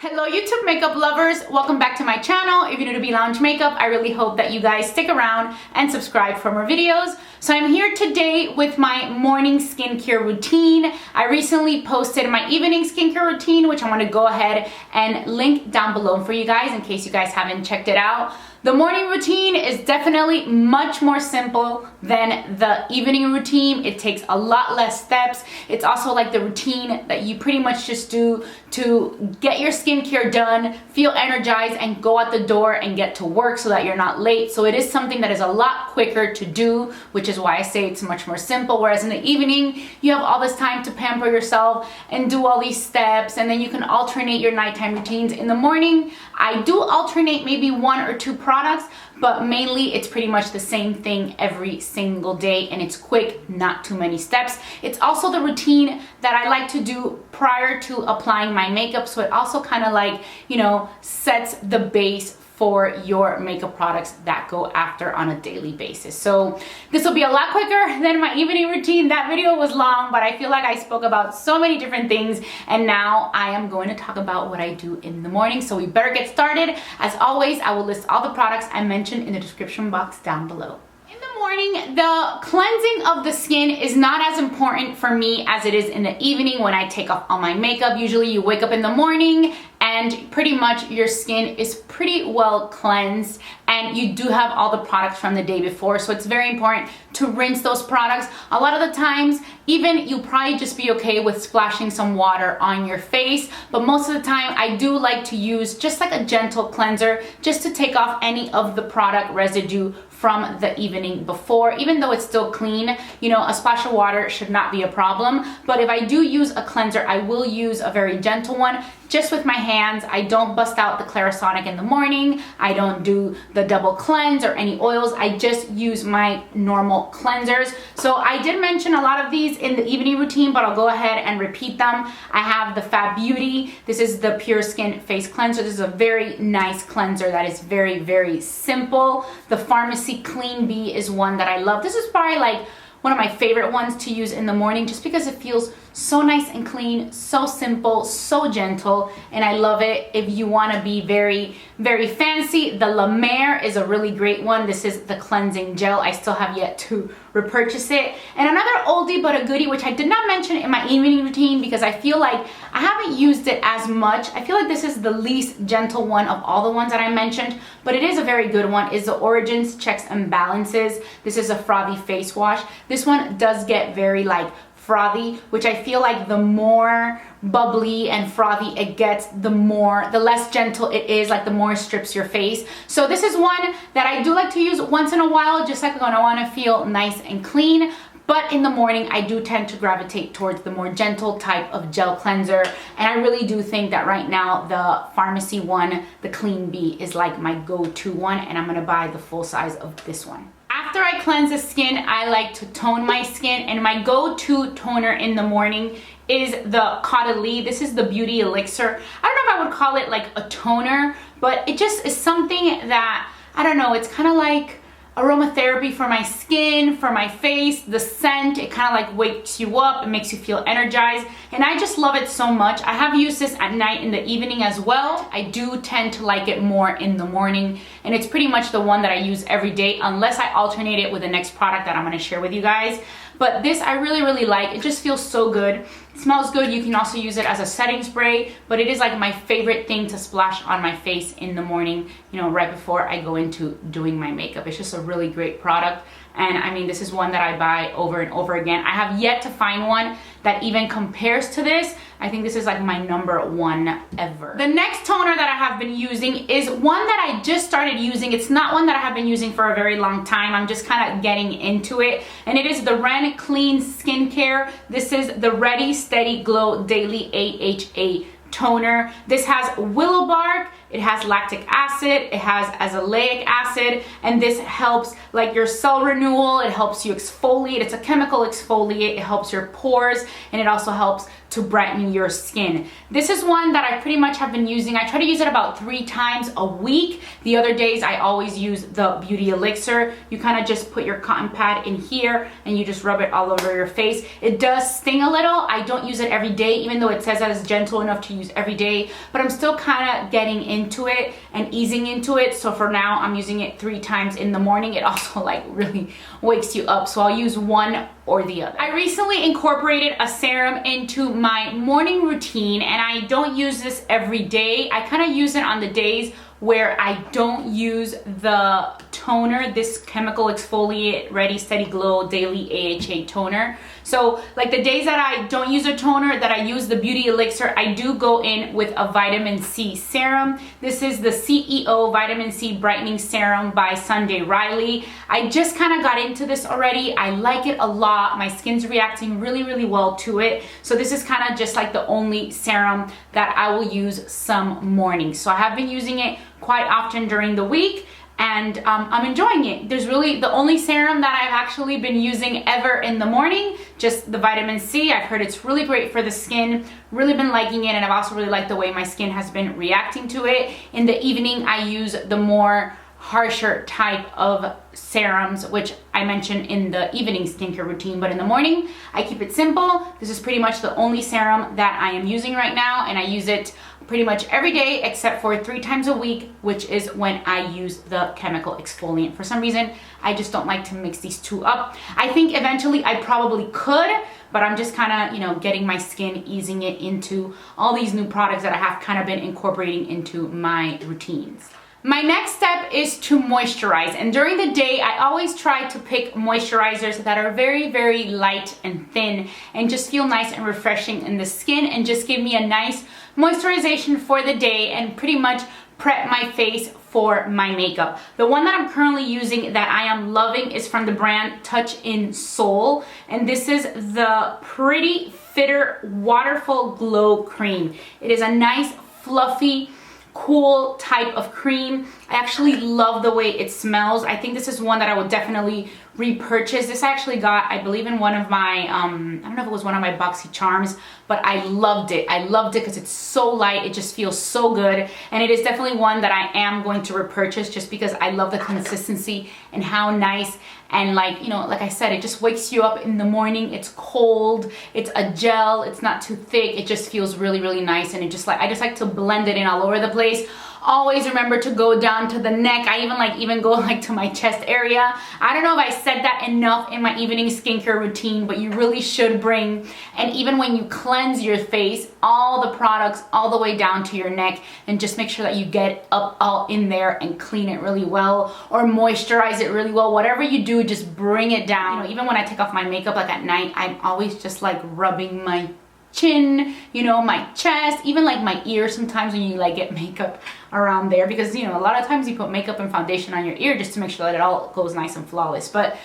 Hello YouTube makeup lovers, welcome back to my channel. If you're new to Be Lounge Makeup, I really hope that you guys stick around and subscribe for more videos. So I'm here today with my morning skincare routine. I recently posted my evening skincare routine, which I'm going to go ahead and link down below for you guys in case you guys haven't checked it out. The morning routine is definitely much more simple than the evening routine. It takes a lot less steps. It's also like the routine that you pretty much just do to get your skincare done, feel energized, and go out the door and get to work so that you're not late. So it is something that is a lot quicker to do, which is why I say it's much more simple. Whereas in the evening, you have all this time to pamper yourself and do all these steps, and then you can alternate your nighttime routines. In the morning, I do alternate maybe one or two products, but mainly it's pretty much the same thing every single day, and it's quick, not too many steps. It's also the routine that I like to do prior to applying my makeup, so it also kind of like, you know, sets the base for your makeup products that go after on a daily basis. So this will be a lot quicker than my evening routine. That video was long, but I feel like I spoke about so many different things, and now I am going to talk about what I do in the morning. So we better get started. As always, I will list all the products I mentioned in the description box down below. In the morning, the cleansing of the skin is not as important for me as it is in the evening when I take off all my makeup. Usually you wake up in the morning and pretty much your skin is pretty well cleansed, and you do have all the products from the day before, so it's very important to rinse those products. A lot of the times, even you'll probably just be okay with splashing some water on your face, but most of the time I do like to use just like a gentle cleanser just to take off any of the product residue from the evening before. Even though it's still clean, you know, a splash of water should not be a problem. But if I do use a cleanser, I will use a very gentle one just with my hands. I don't bust out the Clarisonic in the morning. I don't do the double cleanse or any oils. I just use my normal cleansers. So I did mention a lot of these in the evening routine, but I'll go ahead and repeat them. I have the Fab Beauty. This is the Pure Skin Face Cleanser. This is a very nice cleanser that is very, very simple. The Farmacy Clean Bee is one that I love. This is probably like one of my favorite ones to use in the morning just because it feels so nice and clean, so simple, so gentle, and I love it. If you want to be very, very fancy, the La Mer is a really great one. This is the cleansing gel. I still have yet to repurchase it. And another oldie but a goodie, which I did not mention in my evening routine because I feel like I haven't used it as much. I feel like this is the least gentle one of all the ones that I mentioned, but it is a very good one, is the Origins Checks and Balances. This is a frothy face wash. This one does get very like frothy, which I feel like the more bubbly and frothy it gets, the less gentle it is, like the more it strips your face. So this is one that I do like to use once in a while, just like when I want to feel nice and clean. But in the morning, I do tend to gravitate towards the more gentle type of gel cleanser. And I really do think that right now, the Farmacy one, the Clean Bee, is like my go-to one. And I'm going to buy the full size of this one. After I cleanse the skin, I like to tone my skin. And my go-to toner in the morning is the Caudalie. This is the Beauty Elixir. I don't know if I would call it like a toner, but it just is something that, I don't know, it's kind of like aromatherapy for my skin, for my face. The scent, it kind of like wakes you up, it makes you feel energized, and I just love it so much. I have used this at night in the evening as well. I do tend to like it more in the morning, and it's pretty much the one that I use every day unless I alternate it with the next product that I'm going to share with you guys. But this I really, really like. It just feels so good. It smells good. You can also use it as a setting spray, but it is like my favorite thing to splash on my face in the morning, you know, right before I go into doing my makeup. It's just a really great product. And I mean, this is one that I buy over and over again. I have yet to find one that even compares to this. I think this is like my #1 ever. The next toner that I have been using is one that I just started using. It's not one that I have been using for a very long time. I'm just kind of getting into it. And it is the Ren Clean Skincare. This is the Ready Steady Glow Daily AHA toner. This has willow bark, It has lactic acid, it has azelaic acid, and this helps like your cell renewal, it helps you exfoliate. It's a chemical exfoliate, it helps your pores, and it also helps to brighten your skin. This is one that I pretty much have been using. I try to use it about 3 times a week. The other days I always use the Beauty Elixir. You kind of just put your cotton pad in here and you just rub it all over your face. It does sting a little. I don't use it every day, even though it says that it's gentle enough to use every day, but I'm still kind of getting into it and easing into it. So for now, I'm using it 3 times in the morning. It also like really wakes you up. So I'll use one or the other. I recently incorporated a serum into my morning routine, and I don't use this every day. I kind of use it on the days where I don't use the toner, this chemical exfoliate Ready Steady Glow Daily AHA toner. So like the days that I don't use a toner, that I use the Beauty Elixir, I do go in with a vitamin C serum. This is the CEO Vitamin C Brightening Serum by Sunday Riley. I just kind of got into this already. I like it a lot. My skin's reacting really, really well to it. So this is kind of just like the only serum that I will use some mornings. So I have been using it quite often during the week, and I'm enjoying it. There's really the only serum that I've actually been using ever in the morning, just the vitamin C. I've heard it's really great for the skin, really been liking it, and I've also really liked the way my skin has been reacting to it. In the evening, I use the more harsher type of serums, which I mentioned in the evening skincare routine, but in the morning, I keep it simple. This is pretty much the only serum that I am using right now, and I use it pretty much every day except for 3 times a week, which is when I use the chemical exfoliant. For some reason, I just don't like to mix these two up. I think eventually I probably could, but I'm just kind of, you know, getting my skin, easing it into all these new products that I have kind of been incorporating into my routines. My next step is to moisturize, and during the day I always try to pick moisturizers that are very, very light and thin and just feel nice and refreshing in the skin and just give me a nice moisturization for the day and pretty much prep my face for my makeup. The one that I'm currently using that I am loving is from the brand Touch in Soul, and this is the Pretty Fitter Waterful Glow Cream. It is a nice fluffy cool type of cream. I actually love the way it smells. I think this is one that I would definitely repurchase. This I actually got, I believe, in one of my, I don't know if it was one of my boxy charms, but I loved it. I loved it because it's so light. It just feels so good. And it is definitely one that I am going to repurchase just because I love the consistency and how nice, and like, you know, like I said, it just wakes you up in the morning. It's cold, it's a gel, it's not too thick. It just feels really, really nice. And it just like, I just like to blend it in all over the place. Always remember to go down to the neck. I even go like to my chest area. I don't know if I said that enough in my evening skincare routine, but you really should bring, and even when you cleanse your face, all the products all the way down to your neck, and just make sure that you get up all in there and clean it really well or moisturize it really well. Whatever you do, just bring it down. You know, even when I take off my makeup like at night, I'm always just like rubbing my chin, you know, my chest, even like my ear sometimes when you like get makeup around there, because you know a lot of times you put makeup and foundation on your ear just to make sure that it all goes nice and flawless. But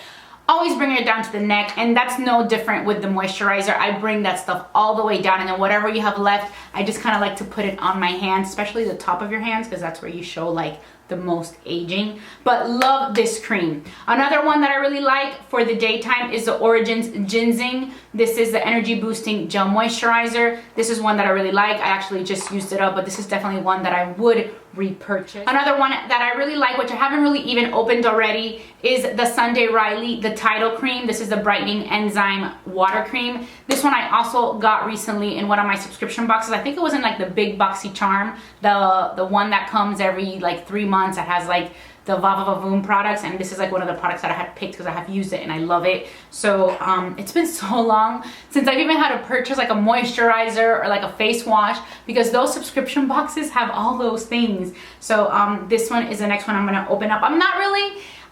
always bring it down to the neck, and that's no different with the moisturizer. I bring that stuff all the way down, and then whatever you have left, I just kind of like to put it on my hands, especially the top of your hands, because that's where you show like the most aging. But love this cream. Another one that I really like for the daytime is the Origins Ginzing. This is the energy boosting gel moisturizer. This is one that I really like. I actually just used it up, but this is definitely one that I would repurchase. Another one that I really like, which I haven't really even opened already, is the Sunday Riley, the Tidal cream. This is the Brightening Enzyme Water Cream. This one I also got recently in one of my subscription boxes. I think it was in like the big boxy charm, the one that comes every like 3 months that has like the Vavavoom products, and this is like one of the products that I had picked because I have used it and I love it. So it's been so long since I've even had to purchase like a moisturizer or like a face wash, because those subscription boxes have all those things. So this one is the next one I'm gonna open up.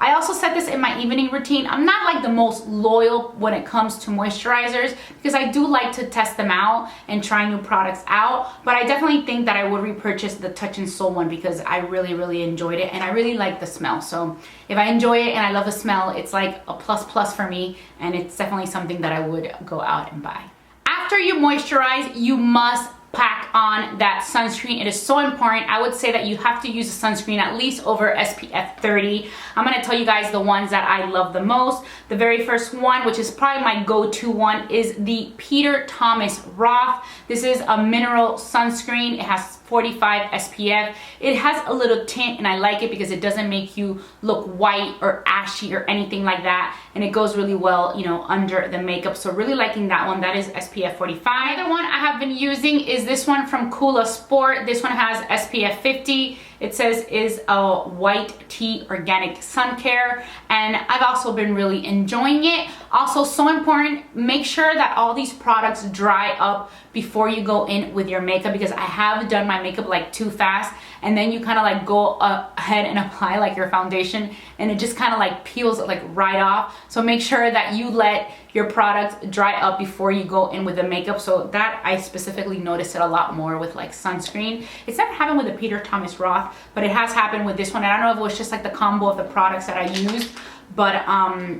I also said this in my evening routine, I'm not like the most loyal when it comes to moisturizers, because I do like to test them out and try new products out, but I definitely think that I would repurchase the Touch in Soul one because I really, really enjoyed it and I really like the smell. So if I enjoy it and I love the smell, it's like a plus for me, and it's definitely something that I would go out and buy. After you moisturize, you must pack on that sunscreen. It is so important. I would say that you have to use a sunscreen at least over SPF 30. I'm going to tell you guys the ones that I love the most. The very first one, which is probably my go-to one, is the Peter Thomas Roth. This is a mineral sunscreen. It has 45 SPF. It has a little tint and I like it because it doesn't make you look white or ashy or anything like that, and it goes really well, you know, under the makeup. So really liking that one. That is SPF 45. Another one I have been using is this one from Coola Sport. This one has SPF 50. It says is a white tea organic Suncare, and I've also been really enjoying it. Also, so important, make sure that all these products dry up before you go in with your makeup, because I have done my makeup like too fast, and then you kind of like go ahead and apply like your foundation and it just kind of like peels like right off. So make sure that you let your product dry up before you go in with the makeup. So that I specifically noticed it a lot more with like sunscreen. It's never happened with the Peter Thomas Roth, but it has happened with this one. And I don't know if it was just like the combo of the products that I used, but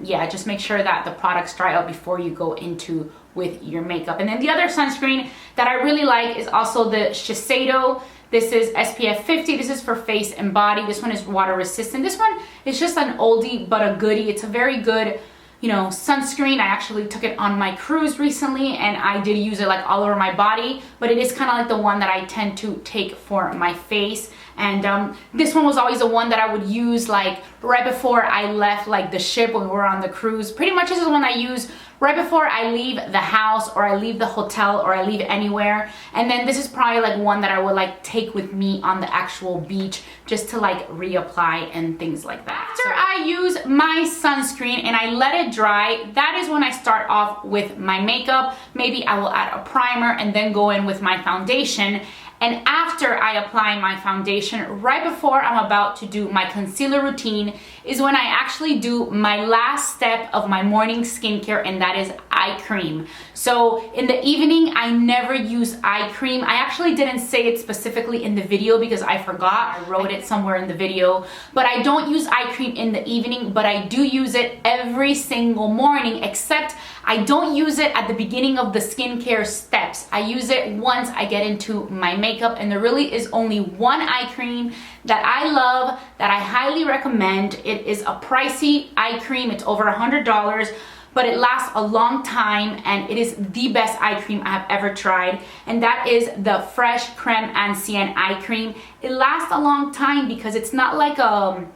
yeah, just make sure that the products dry up before you go into with your makeup. And then the other sunscreen that I really like is also the Shiseido. This is SPF 50. This is for face and body. This one is water resistant. This one is just an oldie but a goodie. It's a very good, you know, sunscreen. I actually took it on my cruise recently and I did use it like all over my body, but it is kind of like the one that I tend to take for my face. And this one was always the one that I would use like right before I left like the ship when we were on the cruise. Pretty much this is the one I use right before I leave the house or I leave the hotel or I leave anywhere. And then this is probably like one that I would like take with me on the actual beach just to like reapply and things like that. After I use my sunscreen and I let it dry, that is when I start off with my makeup. Maybe I will add a primer and then go in with my foundation. And after I apply my foundation, right before I'm about to do my concealer routine, is when I actually do my last step of my morning skincare, and that is eye cream. So in the evening, I never use eye cream. I actually didn't say it specifically in the video because I forgot. I wrote it somewhere in the video, but I don't use eye cream in the evening, but I do use it every single morning, except I don't use it at the beginning of the skincare steps. I use it once I get into my makeup, and there really is only one eye cream that I love, that I highly recommend. It is a pricey eye cream. It's over $100, but it lasts a long time and it is the best eye cream I have ever tried, and that is the Fresh Creme Ancienne eye cream. It lasts a long time because it's not like a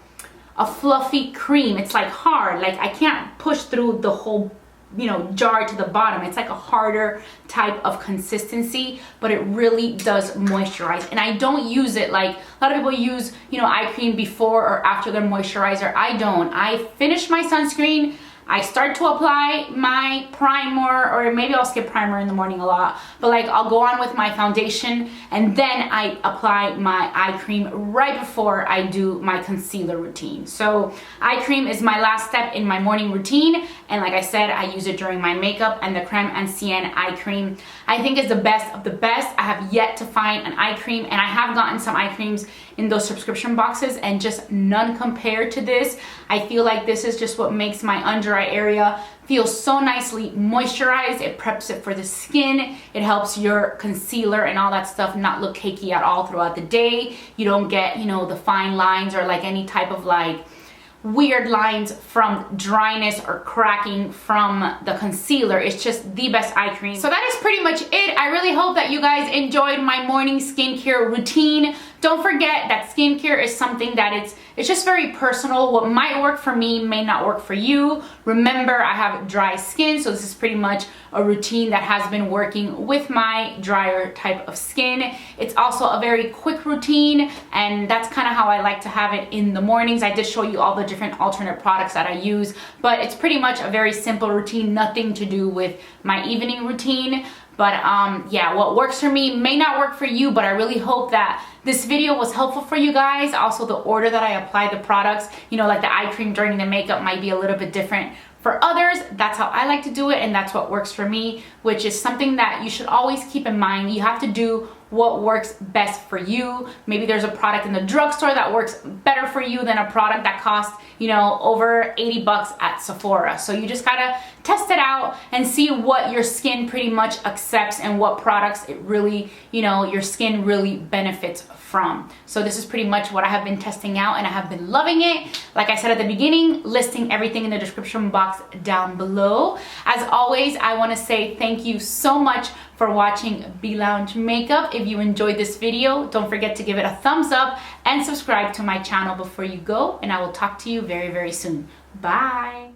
fluffy cream. It's like hard, like I can't push through the whole, you know, jar to the bottom. It's like a harder type of consistency, but it really does moisturize. And I don't use it like a lot of people use, you know, eye cream before or after their moisturizer. I don't. I finish my sunscreen, I start to apply my primer, or maybe I'll skip primer in the morning a lot, but like I'll go on with my foundation and then I apply my eye cream right before I do my concealer routine. So eye cream is my last step in my morning routine, and like I said, I use it during my makeup. And the Creme Ancienne eye cream I think is the best of the best. I have yet to find an eye cream, and I have gotten some eye creams in those subscription boxes and just none compared to this. I feel like this is just what makes my under eye area feel so nicely moisturized. It preps it for the skin. It helps your concealer and all that stuff not look cakey at all throughout the day. You don't get, you know, the fine lines or like any type of like weird lines from dryness or cracking from the concealer. It's just the best eye cream. So that is pretty much it. I really hope that you guys enjoyed my morning skincare routine. Don't forget that skincare is something that it's just very personal. What might work for me may not work for you. Remember, I have dry skin, so this is pretty much a routine that has been working with my drier type of skin. It's also a very quick routine, and that's kind of how I like to have it in the mornings. I did show you all the different alternate products that I use, but it's pretty much a very simple routine, nothing to do with my evening routine. But yeah, what works for me may not work for you, but I really hope that this video was helpful for you guys. Also, the order that I apply the products, you know, like the eye cream during the makeup might be a little bit different for others. That's how I like to do it, and that's what works for me, which is something that you should always keep in mind. You have to do what works best for you. Maybe there's a product in the drugstore that works better for you than a product that costs, you know, over 80 bucks at Sephora. So you just gotta test it out and see what your skin pretty much accepts and what products it really, you know, your skin really benefits from. So this is pretty much what I have been testing out and I have been loving it. Like I said at the beginning, listing everything in the description box down below. As always, I want to say thank you so much for watching Be Lounge Makeup. If you enjoyed this video, don't forget to give it a thumbs up and subscribe to my channel before you go, and I will talk to you very, very soon. Bye.